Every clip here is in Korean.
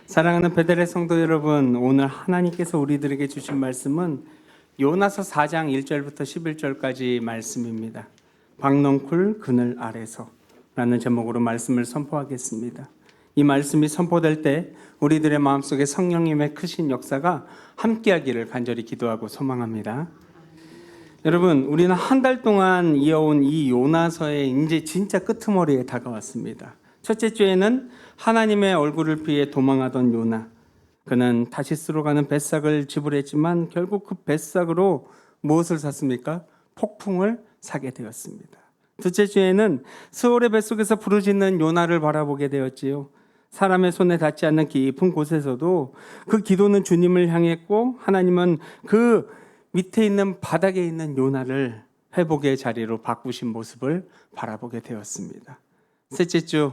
사랑하는 베델의 성도 여러분, 오늘 하나님께서 우리들에게 주신 말씀은 요나서 4장 1절부터 11절까지 말씀입니다. 박넝쿨 그늘 아래서 라는 제목으로 말씀을 선포하겠습니다. 이 말씀이 선포될 때 우리들의 마음속에 성령님의 크신 역사가 함께하기를 간절히 기도하고 소망합니다. 여러분, 우리는 한 달 동안 이어온 이 요나서의 이제 진짜 끄트머리에 다가왔습니다. 첫째 주에는 하나님의 얼굴을 피해 도망하던 요나, 그는 다시스로 가는 뱃삭을 지불했지만 결국 그 뱃삭으로 무엇을 샀습니까? 폭풍을 사게 되었습니다. 둘째 주에는 스올의 뱃속에서 부르짖는 요나를 바라보게 되었지요. 사람의 손에 닿지 않는 깊은 곳에서도 그 기도는 주님을 향했고, 하나님은 그 밑에 있는 바닥에 있는 요나를 회복의 자리로 바꾸신 모습을 바라보게 되었습니다. 셋째 주,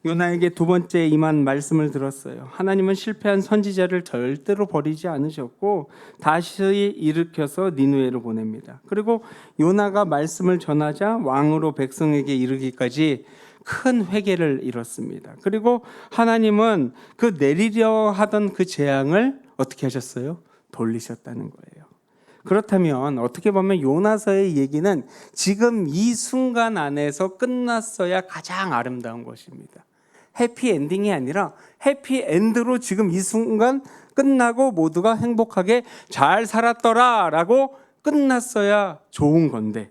요나에게 두 번째 임한 말씀을 들었어요. 하나님은 실패한 선지자를 절대로 버리지 않으셨고 다시 일으켜서 니느웨로 보냅니다. 그리고 요나가 말씀을 전하자 왕으로 백성에게 이르기까지 큰 회개를 이뤘습니다. 그리고 하나님은 그 내리려 하던 그 재앙을 어떻게 하셨어요? 돌리셨다는 거예요. 그렇다면 어떻게 보면 요나서의 얘기는 지금 이 순간 안에서 끝났어야 가장 아름다운 것입니다. 해피엔딩이 아니라 해피엔드로 지금 이 순간 끝나고 모두가 행복하게 잘 살았더라 라고 끝났어야 좋은 건데,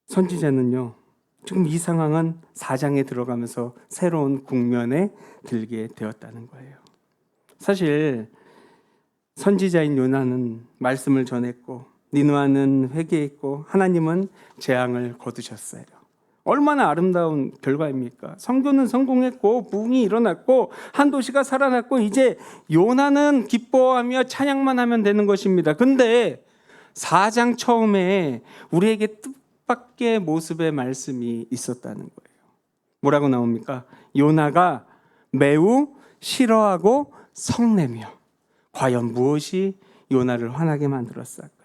선지자는요, 지금 이 상황은 4장에 들어가면서 새로운 국면에 들게 되었다는 거예요. 사실 선지자인 요나는 말씀을 전했고 니느웨는 회개했고 하나님은 재앙을 거두셨어요. 얼마나 아름다운 결과입니까? 선교는 성공했고 부흥이 일어났고 한 도시가 살아났고 이제 요나는 기뻐하며 찬양만 하면 되는 것입니다. 근데 4장 처음에 우리에게 뜻밖의 모습의 말씀이 있었다는 거예요. 뭐라고 나옵니까? 요나가 매우 싫어하고 성내며. 과연 무엇이 요나를 화나게 만들었을까요?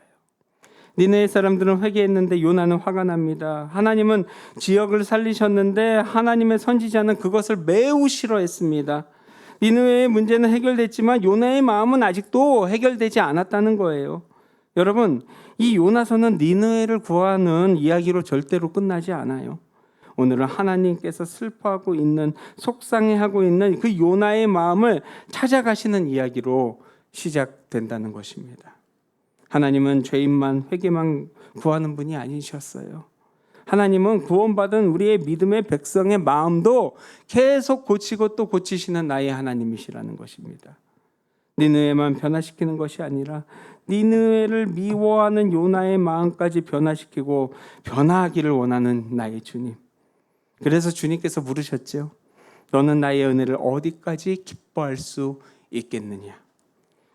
니느웨 사람들은 회개했는데 요나는 화가 납니다. 하나님은 지역을 살리셨는데 하나님의 선지자는 그것을 매우 싫어했습니다. 니느웨의 문제는 해결됐지만 요나의 마음은 아직도 해결되지 않았다는 거예요. 여러분, 이 요나서는 니느웨를 구하는 이야기로 절대로 끝나지 않아요. 오늘은 하나님께서 슬퍼하고 있는, 속상해하고 있는 그 요나의 마음을 찾아가시는 이야기로 시작된다는 것입니다. 하나님은 죄인만 회개만 구하는 분이 아니셨어요. 하나님은 구원받은 우리의 믿음의 백성의 마음도 계속 고치고 또 고치시는 나의 하나님이시라는 것입니다. 니느웨만 변화시키는 것이 아니라 니느웨를 미워하는 요나의 마음까지 변화시키고 변화하기를 원하는 나의 주님. 그래서 주님께서 물으셨죠. 너는 나의 은혜를 어디까지 기뻐할 수 있겠느냐?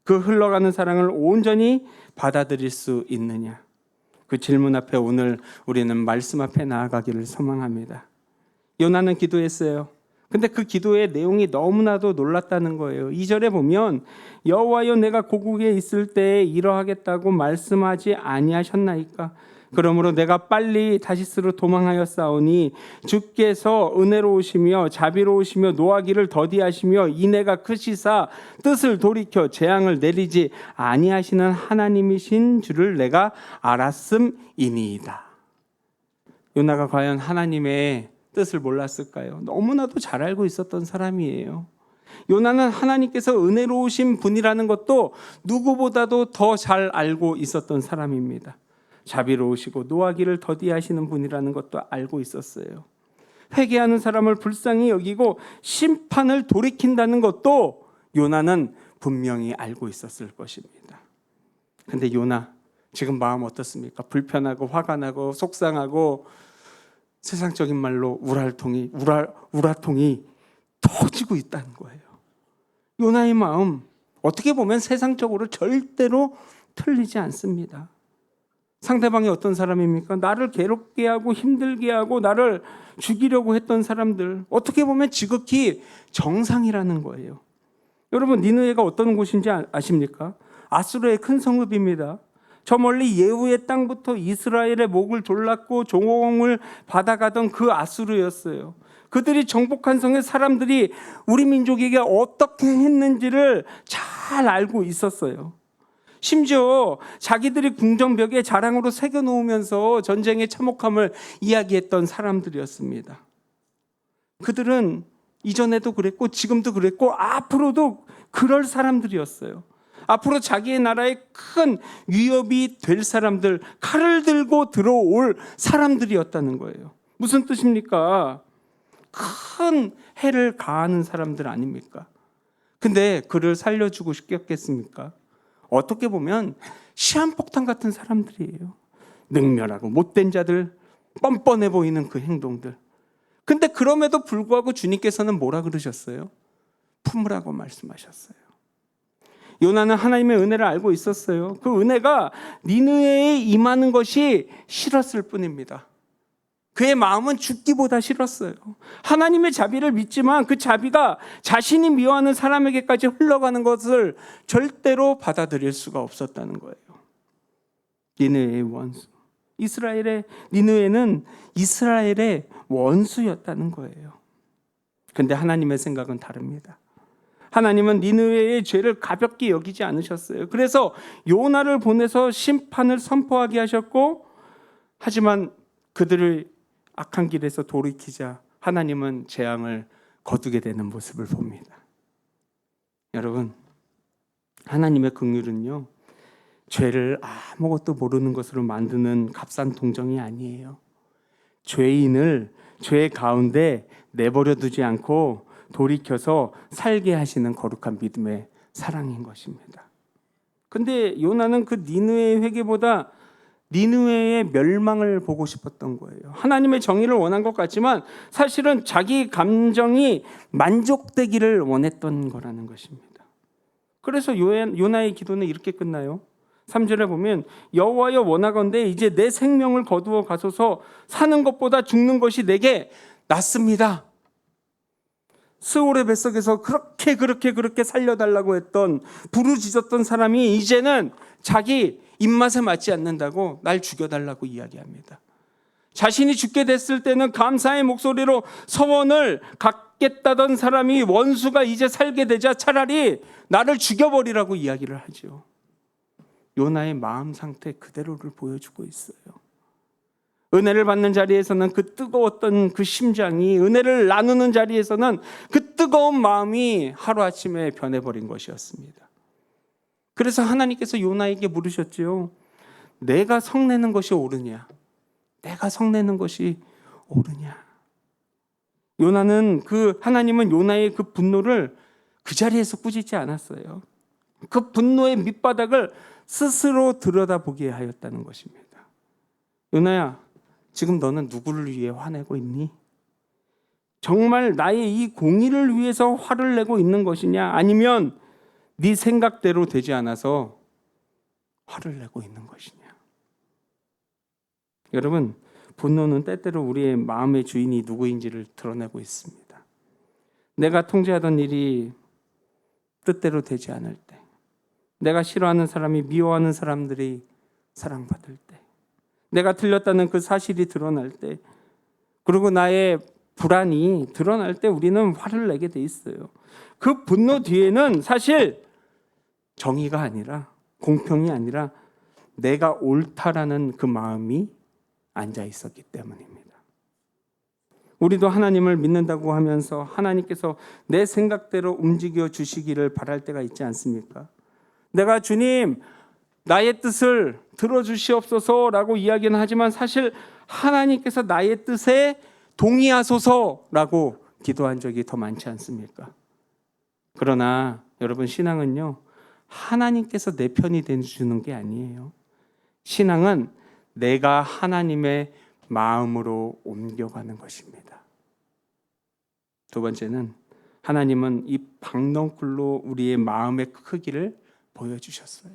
그 흘러가는 사랑을 온전히 받아들일 수 있느냐? 그 질문 앞에 오늘 우리는 말씀 앞에 나아가기를 소망합니다. 요나는 기도했어요. 근데 그 기도의 내용이 너무나도 놀랐다는 거예요. 2절에 보면 여호와여, 내가 고국에 있을 때에 이러하겠다고 말씀하지 아니하셨나이까? 그러므로 내가 빨리 다시스로 도망하였사오니 주께서 은혜로우시며 자비로우시며 노하기를 더디하시며 인애가 크시사 뜻을 돌이켜 재앙을 내리지 아니하시는 하나님이신 줄을 내가 알았음이니이다. 요나가 과연 하나님의 뜻을 몰랐을까요? 너무나도 잘 알고 있었던 사람이에요. 요나는 하나님께서 은혜로우신 분이라는 것도 누구보다도 더 잘 알고 있었던 사람입니다. 자비로우시고 노하기를 더디하시는 분이라는 것도 알고 있었어요. 회개하는 사람을 불쌍히 여기고 심판을 돌이킨다는 것도 요나는 분명히 알고 있었을 것입니다. 근데 요나 지금 마음 어떻습니까? 불편하고 화가 나고 속상하고 세상적인 말로 우라통이 터지고 있다는 거예요. 요나의 마음 어떻게 보면 세상적으로 절대로 틀리지 않습니다. 상대방이 어떤 사람입니까? 나를 괴롭게 하고 힘들게 하고 나를 죽이려고 했던 사람들, 어떻게 보면 지극히 정상이라는 거예요. 여러분, 니느웨가 어떤 곳인지 아십니까? 아수르의 큰 성읍입니다. 저 멀리 예후의 땅부터 이스라엘의 목을 졸랐고 종을 받아가던 그 아수르였어요. 그들이 정복한 성의 사람들이 우리 민족에게 어떻게 했는지를 잘 알고 있었어요. 심지어 자기들이 궁정벽에 자랑으로 새겨놓으면서 전쟁의 참혹함을 이야기했던 사람들이었습니다. 그들은 이전에도 그랬고 지금도 그랬고 앞으로도 그럴 사람들이었어요. 앞으로 자기의 나라에 큰 위협이 될 사람들, 칼을 들고 들어올 사람들이었다는 거예요. 무슨 뜻입니까? 큰 해를 가하는 사람들 아닙니까? 근데 그를 살려주고 싶겠습니까? 어떻게 보면 시한폭탄 같은 사람들이에요. 능멸하고 못된 자들, 뻔뻔해 보이는 그 행동들. 근데 그럼에도 불구하고 주님께서는 뭐라 그러셨어요? 품으라고 말씀하셨어요. 요나는 하나님의 은혜를 알고 있었어요. 그 은혜가 니느웨에 임하는 것이 싫었을 뿐입니다. 그의 마음은 죽기보다 싫었어요. 하나님의 자비를 믿지만 그 자비가 자신이 미워하는 사람에게까지 흘러가는 것을 절대로 받아들일 수가 없었다는 거예요. 니느웨의 원수. 니느웨는 이스라엘의 원수였다는 거예요. 근데 하나님의 생각은 다릅니다. 하나님은 니느웨의 죄를 가볍게 여기지 않으셨어요. 그래서 요나를 보내서 심판을 선포하게 하셨고, 하지만 그들을 악한 길에서 돌이키자 하나님은 재앙을 거두게 되는 모습을 봅니다. 여러분, 하나님의 긍휼은요, 죄를 아무것도 모르는 것으로 만드는 값싼 동정이 아니에요. 죄인을 죄 가운데 내버려 두지 않고 돌이켜서 살게 하시는 거룩한 믿음의 사랑인 것입니다. 근데 요나는 그 니느웨의 회개보다 니느웨의 멸망을 보고 싶었던 거예요. 하나님의 정의를 원한 것 같지만 사실은 자기 감정이 만족되기를 원했던 거라는 것입니다. 그래서 요나의 기도는 이렇게 끝나요. 3절에 보면 여호와여 원하건대 이제 내 생명을 거두어 가소서. 사는 것보다 죽는 것이 내게 낫습니다. 스올의 뱃속에서 그렇게 살려달라고 했던, 부르짖었던 사람이 이제는 자기 입맛에 맞지 않는다고 날 죽여달라고 이야기합니다. 자신이 죽게 됐을 때는 감사의 목소리로 서원을 갖겠다던 사람이 원수가 이제 살게 되자 차라리 나를 죽여버리라고 이야기를 하죠. 요나의 마음 상태 그대로를 보여주고 있어요. 은혜를 받는 자리에서는 그 뜨거웠던 그 심장이, 은혜를 나누는 자리에서는 그 뜨거운 마음이 하루아침에 변해버린 것이었습니다. 그래서 하나님께서 요나에게 물으셨죠. 내가 성내는 것이 옳으냐? 내가 성내는 것이 옳으냐? 하나님은 요나의 그 분노를 그 자리에서 꾸짖지 않았어요. 그 분노의 밑바닥을 스스로 들여다보게 하였다는 것입니다. 요나야, 지금 너는 누구를 위해 화내고 있니? 정말 나의 이 공의를 위해서 화를 내고 있는 것이냐? 아니면 네 생각대로 되지 않아서 화를 내고 있는 것이냐? 여러분, 분노는 때때로 우리의 마음의 주인이 누구인지를 드러내고 있습니다. 내가 통제하던 일이 뜻대로 되지 않을 때, 내가 싫어하는 사람이 미워하는 사람들이 사랑받을 때, 내가 틀렸다는 그 사실이 드러날 때, 그리고 나의 불안이 드러날 때 우리는 화를 내게 돼 있어요. 그 분노 뒤에는 사실 정의가 아니라, 공평이 아니라 내가 옳다라는 그 마음이 앉아 있었기 때문입니다. 우리도 하나님을 믿는다고 하면서 하나님께서 내 생각대로 움직여 주시기를 바랄 때가 있지 않습니까? 내가 주님, 나의 뜻을 들어주시옵소서라고 이야기는 하지만 사실 하나님께서 나의 뜻에 동의하소서라고 기도한 적이 더 많지 않습니까? 그러나 여러분, 신앙은요, 하나님께서 내 편이 되주는 게 아니에요. 신앙은 내가 하나님의 마음으로 옮겨가는 것입니다. 두 번째는 하나님은 이 박넝쿨로 우리의 마음의 크기를 보여주셨어요.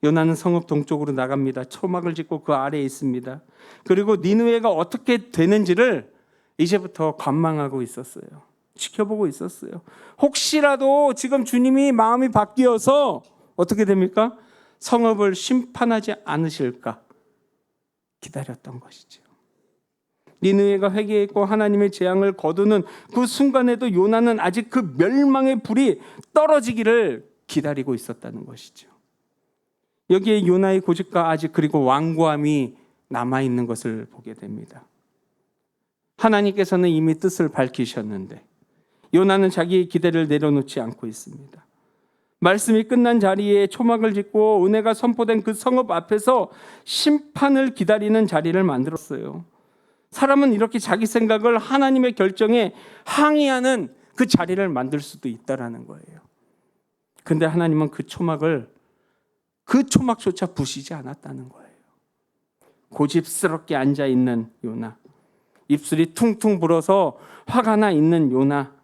요나는 성읍 동쪽으로 나갑니다. 초막을 짓고 그 아래에 있습니다. 그리고 니느웨가 어떻게 되는지를 이제부터 관망하고 있었어요. 지켜보고 있었어요. 혹시라도 지금 주님이 마음이 바뀌어서 어떻게 됩니까? 성읍을 심판하지 않으실까 기다렸던 것이죠. 니느웨가 회개했고 하나님의 재앙을 거두는 그 순간에도 요나는 아직 그 멸망의 불이 떨어지기를 기다리고 있었다는 것이죠. 여기에 요나의 고집과 아직 그리고 완고함이 남아있는 것을 보게 됩니다. 하나님께서는 이미 뜻을 밝히셨는데 요나는 자기의 기대를 내려놓지 않고 있습니다. 말씀이 끝난 자리에 초막을 짓고 은혜가 선포된 그 성읍 앞에서 심판을 기다리는 자리를 만들었어요. 사람은 이렇게 자기 생각을 하나님의 결정에 항의하는 그 자리를 만들 수도 있다라는 거예요. 근데 하나님은 그 초막조차 부시지 않았다는 거예요. 고집스럽게 앉아있는 요나, 입술이 퉁퉁 불어서 화가 나 있는 요나,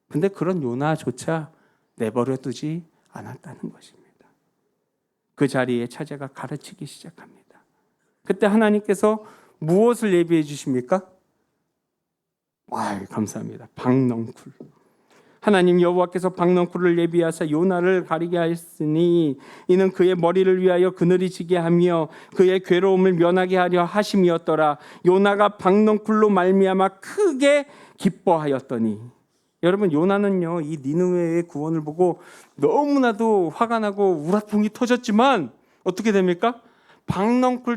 근데 그런 요나조차 내버려 두지 않았다는 것입니다. 그 자리에 차제가 가르치기 시작합니다. 그때 하나님께서 무엇을 예비해 주십니까? 와, 감사합니다. 박넝쿨. 하나님 여호와께서 박넝쿨을 예비하사 요나를 가리게 하였으니 이는 그의 머리를 위하여 그늘이 지게 하며 그의 괴로움을 면하게 하려 하심이었더라. 요나가 박넝쿨로 말미암아 크게 기뻐하였더니. 여러분, 요나는요 이 니느웨의 구원을 보고 너무나도 화가 나고 우라통이 터졌지만 어떻게 됩니까?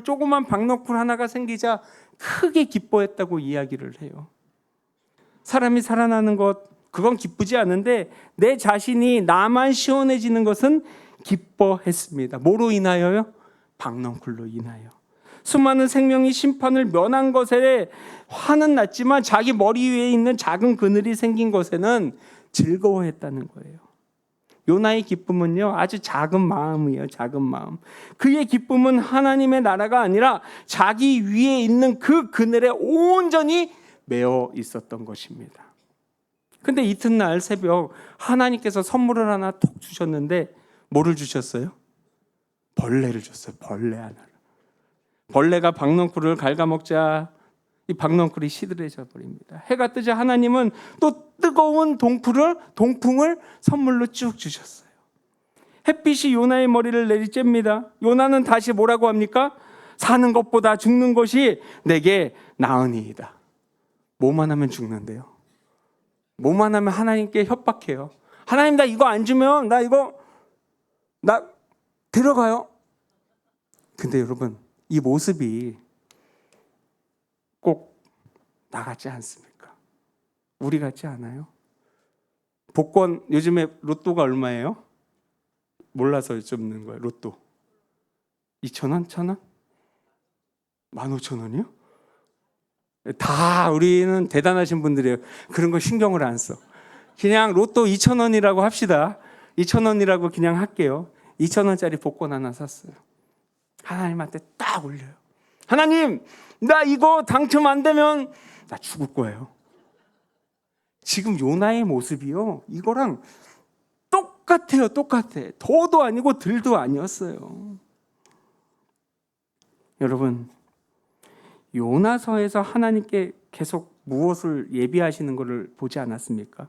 조그만 박넝쿨 하나가 생기자 크게 기뻐했다고 이야기를 해요. 사람이 살아나는 것, 그건 기쁘지 않은데 내 자신이 나만 시원해지는 것은 기뻐했습니다. 뭐로 인하여요? 박넝쿨로 인하여. 수많은 생명이 심판을 면한 것에 화는 났지만 자기 머리 위에 있는 작은 그늘이 생긴 것에는 즐거워했다는 거예요. 요나의 기쁨은요 아주 작은 마음이에요. 작은 마음. 그의 기쁨은 하나님의 나라가 아니라 자기 위에 있는 그 그늘에 온전히 매어 있었던 것입니다. 근데 이튿날 새벽 하나님께서 선물을 하나 톡 주셨는데 뭐를 주셨어요? 벌레를 줬어요. 벌레 하나를. 벌레가 박넝쿨을 갉아먹자 이 박넝쿨이 시들해져 버립니다. 해가 뜨자 하나님은 또 뜨거운 동풍을 선물로 쭉 주셨어요. 햇빛이 요나의 머리를 내리쬐입니다. 요나는 다시 뭐라고 합니까? 사는 것보다 죽는 것이 내게 나으니이다. 뭐만 하면 죽는데요. 뭐만 하면 하나님께 협박해요. 하나님 나 이거 안 주면 나 들어가요. 근데 여러분 이 모습이 꼭 나 같지 않습니까? 우리 같지 않아요? 복권 요즘에 로또가 얼마예요? 몰라서 여쭙는 거예요. 로또 2,000원? 1,000원? 15,000원이요? 다 우리는 대단하신 분들이에요. 그런 거 신경을 안 써. 그냥 로또 2,000원이라고 합시다. 2,000원이라고 그냥 할게요. 2,000원짜리 복권 하나 샀어요. 하나님한테 딱 올려요. 하나님, 나 이거 당첨 안 되면 나 죽을 거예요. 지금 요나의 모습이요, 이거랑 똑같아요. 똑같아. 더도 아니고 덜도 아니었어요. 여러분, 요나서에서 하나님께 계속 무엇을 예비하시는 것을 보지 않았습니까?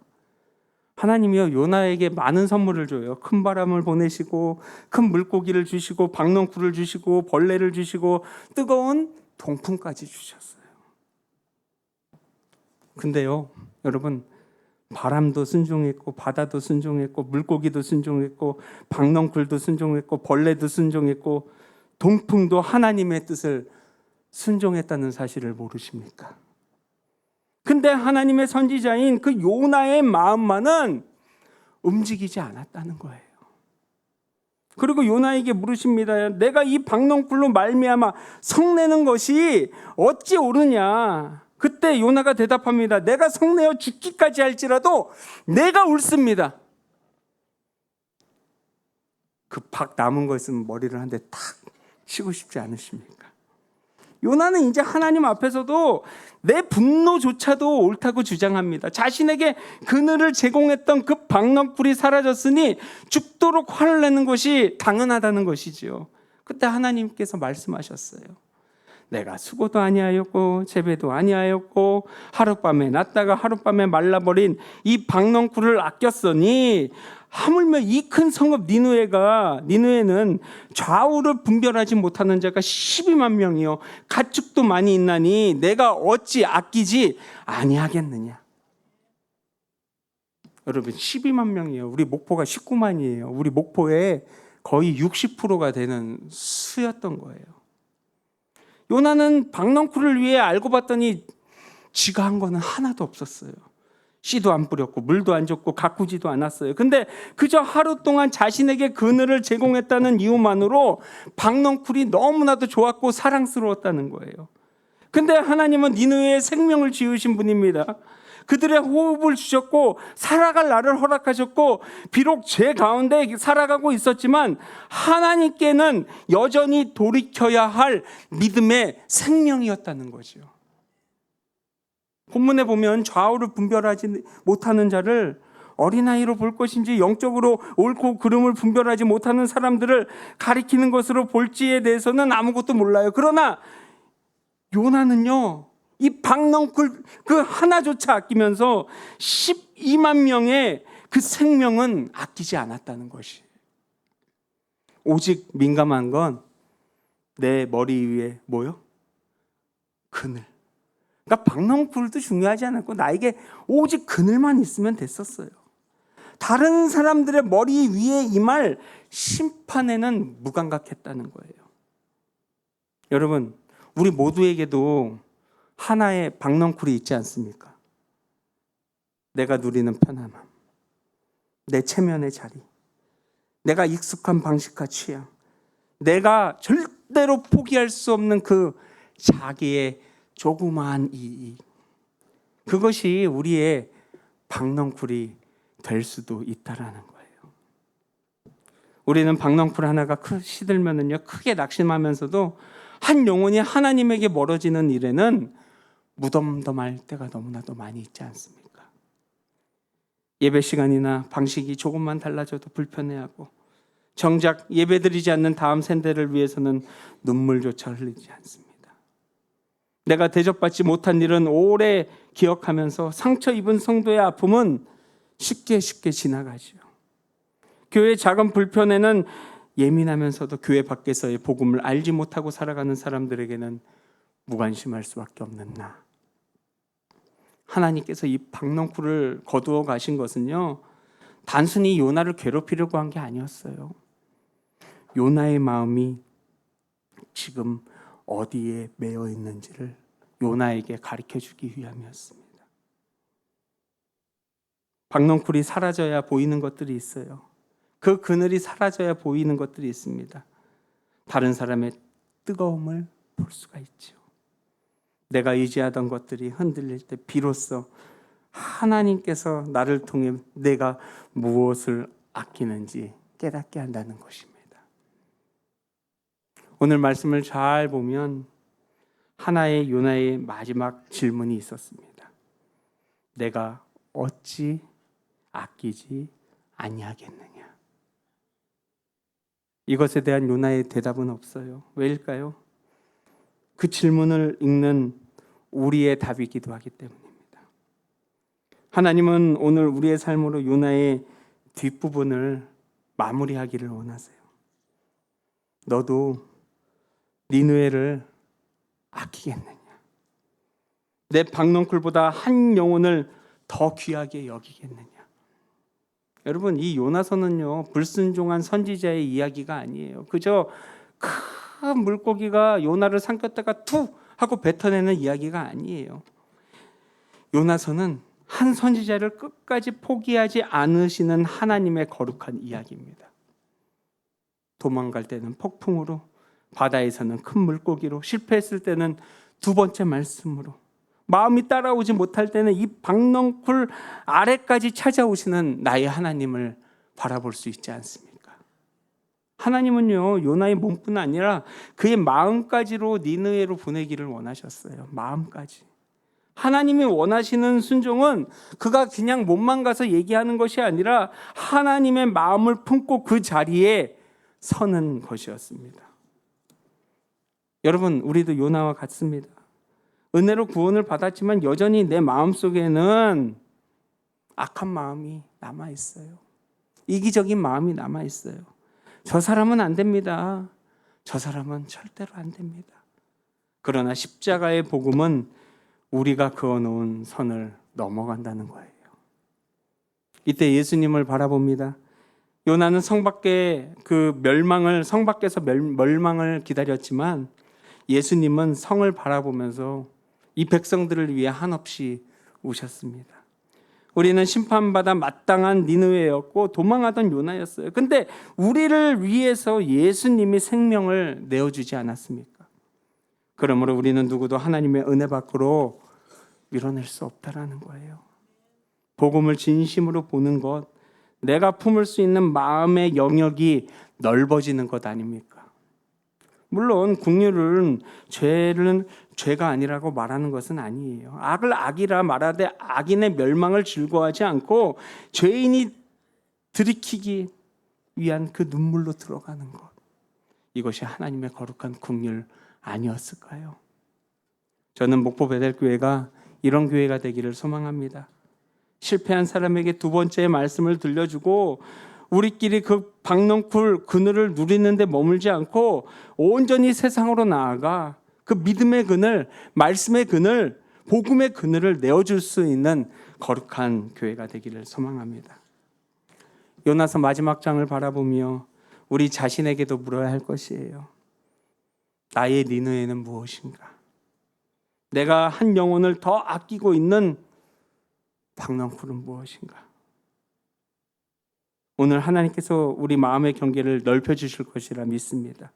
하나님이요 요나에게 많은 선물을 줘요. 큰 바람을 보내시고 큰 물고기를 주시고 박넝쿨을 주시고 벌레를 주시고 뜨거운 동풍까지 주셨어요. 근데요 여러분, 바람도 순종했고 바다도 순종했고 물고기도 순종했고 박넝쿨도 순종했고 벌레도 순종했고 동풍도 하나님의 뜻을 순종했다는 사실을 모르십니까? 근데 하나님의 선지자인 그 요나의 마음만은 움직이지 않았다는 거예요. 그리고 요나에게 물으십니다. 내가 이 박넝쿨로 말미암아 성내는 것이 어찌 옳으냐? 그때 요나가 대답합니다. 내가 성내어 죽기까지 할지라도 내가 옳습니다. 그 박 남은 거 있으면 머리를 한 대 탁 치고 싶지 않으십니까? 요나는 이제 하나님 앞에서도 내 분노조차도 옳다고 주장합니다. 자신에게 그늘을 제공했던 그 박넝쿨이 사라졌으니 죽도록 화를 내는 것이 당연하다는 것이지요. 그때 하나님께서 말씀하셨어요. 내가 수고도 아니하였고 재배도 아니하였고 하룻밤에 났다가 하룻밤에 말라버린 이 박넝쿨을 아꼈으니 하물며 이 큰 성읍 니느웨는 좌우를 분별하지 못하는 자가 12만 명이요 가축도 많이 있나니 내가 어찌 아끼지 아니하겠느냐. 여러분 12만 명이에요. 우리 목포가 19만이에요. 우리 목포의 거의 60%가 되는 수였던 거예요. 요나는 박넝쿨을 위해 알고 봤더니 지가 한 거는 하나도 없었어요. 씨도 안 뿌렸고 물도 안 줬고 가꾸지도 않았어요. 근데 그저 하루 동안 자신에게 그늘을 제공했다는 이유만으로 박넝쿨이 너무나도 좋았고 사랑스러웠다는 거예요. 근데 하나님은 니느웨의 생명을 지으신 분입니다. 그들의 호흡을 주셨고 살아갈 날을 허락하셨고 비록 죄 가운데 살아가고 있었지만 하나님께는 여전히 돌이켜야 할 믿음의 생명이었다는 거죠. 본문에 보면 좌우를 분별하지 못하는 자를 어린아이로 볼 것인지 영적으로 옳고 그름을 분별하지 못하는 사람들을 가리키는 것으로 볼지에 대해서는 아무것도 몰라요. 그러나 요나는요, 이 박넝쿨 그 하나조차 아끼면서 12만 명의 그 생명은 아끼지 않았다는 것이. 오직 민감한 건 내 머리 위에 뭐요? 그늘. 그러니까 박넝쿨도 중요하지 않았고 나에게 오직 그늘만 있으면 됐었어요. 다른 사람들의 머리 위에 임할 심판에는 무감각했다는 거예요. 여러분, 우리 모두에게도 하나의 박넝쿨이 있지 않습니까? 내가 누리는 편안함, 내 체면의 자리, 내가 익숙한 방식과 취향, 내가 절대로 포기할 수 없는 그 자기의 조그마한 이익, 그것이 우리의 박넝쿨이 될 수도 있다라는 거예요. 우리는 박넝쿨 하나가 시들면은요 크게 낙심하면서도 한 영혼이 하나님에게 멀어지는 일에는 무덤덤할 때가 너무나도 많이 있지 않습니까? 예배 시간이나 방식이 조금만 달라져도 불편해하고 정작 예배드리지 않는 다음 세대를 위해서는 눈물조차 흘리지 않습니다. 내가 대접받지 못한 일은 오래 기억하면서 상처 입은 성도의 아픔은 쉽게 지나가죠. 교회의 작은 불편에는 예민하면서도 교회 밖에서의 복음을 알지 못하고 살아가는 사람들에게는 무관심할 수밖에 없는 나. 하나님께서 이 박넝쿨을 거두어 가신 것은요, 단순히 요나를 괴롭히려고 한 게 아니었어요. 요나의 마음이 지금 어디에 매여 있는지를 요나에게 가르쳐 주기 위함이었습니다. 박넝쿨이 사라져야 보이는 것들이 있어요. 그 그늘이 사라져야 보이는 것들이 있습니다. 다른 사람의 뜨거움을 볼 수가 있죠. 내가 의지하던 것들이 흔들릴 때 비로소 하나님께서 나를 통해 내가 무엇을 아끼는지 깨닫게 한다는 것입니다. 오늘 말씀을 잘 보면 하나의 요나의 마지막 질문이 있었습니다. 내가 어찌 아끼지 아니하겠느냐. 이것에 대한 요나의 대답은 없어요. 왜일까요? 그 질문을 읽는 우리의 답이기도 하기 때문입니다. 하나님은 오늘 우리의 삶으로 요나의 뒷부분을 마무리하기를 원하세요. 너도 니느웨를 아끼겠느냐? 내 박넝쿨보다 한 영혼을 더 귀하게 여기겠느냐? 여러분, 이 요나서는요 불순종한 선지자의 이야기가 아니에요. 그저 큰 물고기가 요나를 삼켰다가 툭 하고 뱉어내는 이야기가 아니에요. 요나서는 한 선지자를 끝까지 포기하지 않으시는 하나님의 거룩한 이야기입니다. 도망갈 때는 폭풍으로, 바다에서는 큰 물고기로, 실패했을 때는 두 번째 말씀으로, 마음이 따라오지 못할 때는 이 박넝쿨 아래까지 찾아오시는 나의 하나님을 바라볼 수 있지 않습니까? 하나님은요 요나의 몸뿐 아니라 그의 마음까지로 니느웨로 보내기를 원하셨어요. 마음까지. 하나님이 원하시는 순종은 그가 그냥 몸만 가서 얘기하는 것이 아니라 하나님의 마음을 품고 그 자리에 서는 것이었습니다. 여러분, 우리도 요나와 같습니다. 은혜로 구원을 받았지만 여전히 내 마음속에는 악한 마음이 남아있어요. 이기적인 마음이 남아있어요. 저 사람은 안 됩니다. 저 사람은 절대로 안 됩니다. 그러나 십자가의 복음은 우리가 그어놓은 선을 넘어간다는 거예요. 이때 예수님을 바라봅니다. 요나는 성 밖에서 멸망을 기다렸지만 예수님은 성을 바라보면서 이 백성들을 위해 한없이 우셨습니다. 우리는 심판받아 마땅한 니느웨였고 도망하던 요나였어요. 근데 우리를 위해서 예수님이 생명을 내어주지 않았습니까? 그러므로 우리는 누구도 하나님의 은혜 밖으로 밀어낼 수 없다라는 거예요. 복음을 진심으로 보는 것, 내가 품을 수 있는 마음의 영역이 넓어지는 것 아닙니까? 물론 국률은 죄가 아니라고 말하는 것은 아니에요. 악을 악이라 말하되 악인의 멸망을 즐거워하지 않고 죄인이 들이키기 위한 그 눈물로 들어가는 것, 이것이 하나님의 거룩한 국률 아니었을까요? 저는 목포 베델교회가 이런 교회가 되기를 소망합니다. 실패한 사람에게 두 번째 말씀을 들려주고 우리끼리 그 박넝쿨 그늘을 누리는데 머물지 않고 온전히 세상으로 나아가 그 믿음의 그늘, 말씀의 그늘, 복음의 그늘을 내어줄 수 있는 거룩한 교회가 되기를 소망합니다. 요나서 마지막 장을 바라보며 우리 자신에게도 물어야 할 것이에요. 나의 니느웨는 무엇인가? 내가 한 영혼을 더 아끼고 있는 박넝쿨은 무엇인가? 오늘 하나님께서 우리 마음의 경계를 넓혀주실 것이라 믿습니다.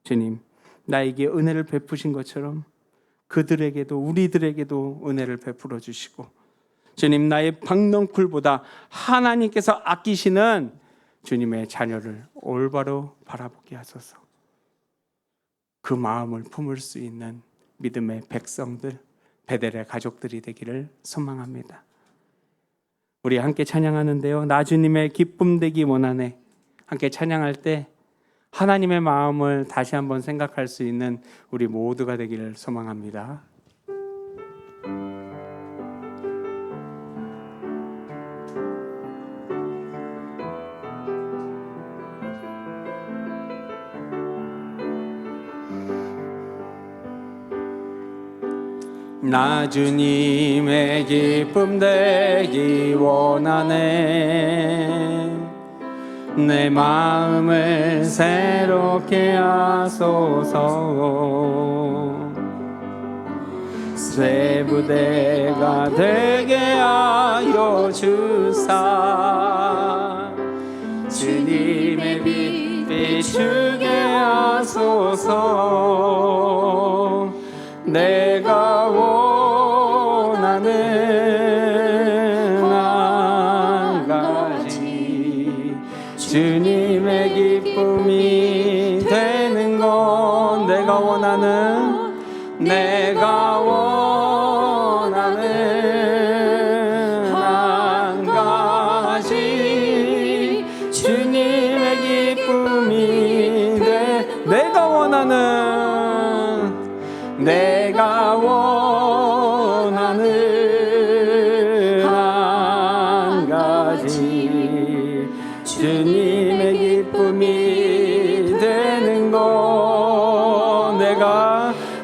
주님, 나에게 은혜를 베푸신 것처럼 그들에게도 우리들에게도 은혜를 베풀어 주시고, 주님, 나의 박넝쿨보다 하나님께서 아끼시는 주님의 자녀를 올바로 바라보게 하소서. 그 마음을 품을 수 있는 믿음의 백성들, 베델의 가족들이 되기를 소망합니다. 우리 함께 찬양하는데요, 나 주님의 기쁨 되기 원하네. 함께 찬양할 때 하나님의 마음을 다시 한번 생각할 수 있는 우리 모두가 되기를 소망합니다. 나 주님의 기쁨 되기 원하네. 내 마음을 새롭게 하소서. 새 부대가 되게 하여 주사. 주님의 빛 비추게 하소서. 내가 원하는 한 가지, 주님의 기쁨이 되는 건 내가 원하는 한 가지, 주님의 기쁨이 내가 원하는 한 가지, 주님의 기쁨이 되는 거.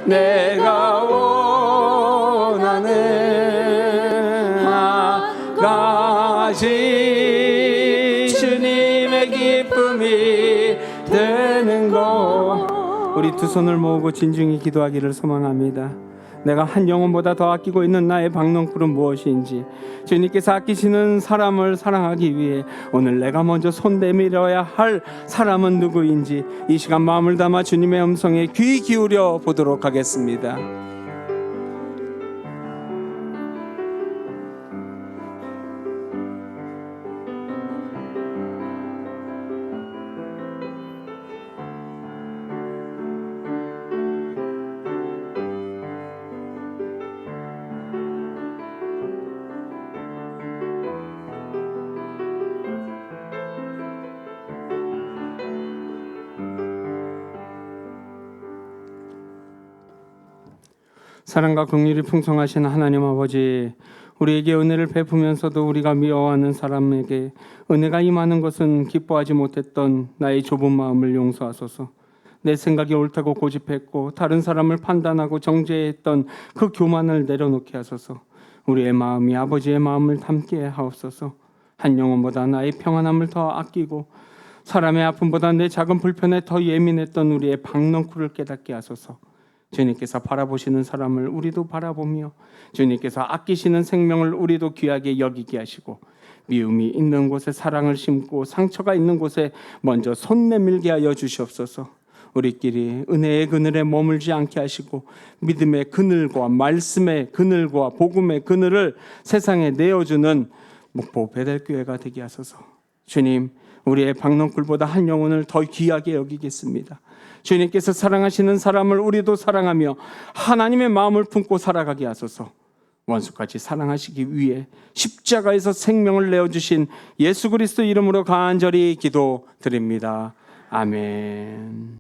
내가 원하는 한 가지, 주님의 기쁨이 되는 거. 우리 두 손을 모으고 진중히 기도하기를 소망합니다. 내가 한 영혼보다 더 아끼고 있는 나의 박넝쿨은 무엇인지, 주님께서 아끼시는 사람을 사랑하기 위해 오늘 내가 먼저 손 내밀어야 할 사람은 누구인지 이 시간 마음을 담아 주님의 음성에 귀 기울여 보도록 하겠습니다. 사랑과 긍휼이 풍성하신 하나님 아버지, 우리에게 은혜를 베푸면서도 우리가 미워하는 사람에게 은혜가 임하는 것은 기뻐하지 못했던 나의 좁은 마음을 용서하소서. 내 생각이 옳다고 고집했고 다른 사람을 판단하고 정죄했던 그 교만을 내려놓게 하소서. 우리의 마음이 아버지의 마음을 닮게 하옵소서. 한 영혼보다 나의 평안함을 더 아끼고 사람의 아픔보다 내 작은 불편에 더 예민했던 우리의 박넝쿨을 깨닫게 하소서. 주님께서 바라보시는 사람을 우리도 바라보며 주님께서 아끼시는 생명을 우리도 귀하게 여기게 하시고 미움이 있는 곳에 사랑을 심고 상처가 있는 곳에 먼저 손 내밀게 하여 주시옵소서. 우리끼리 은혜의 그늘에 머물지 않게 하시고 믿음의 그늘과 말씀의 그늘과 복음의 그늘을 세상에 내어주는 목포 베델교회가 되게 하소서. 주님, 우리의 박넝쿨보다 한 영혼을 더 귀하게 여기겠습니다. 주님께서 사랑하시는 사람을 우리도 사랑하며 하나님의 마음을 품고 살아가게 하소서. 원수까지 사랑하시기 위해 십자가에서 생명을 내어주신 예수 그리스도 이름으로 간절히 기도드립니다. 아멘.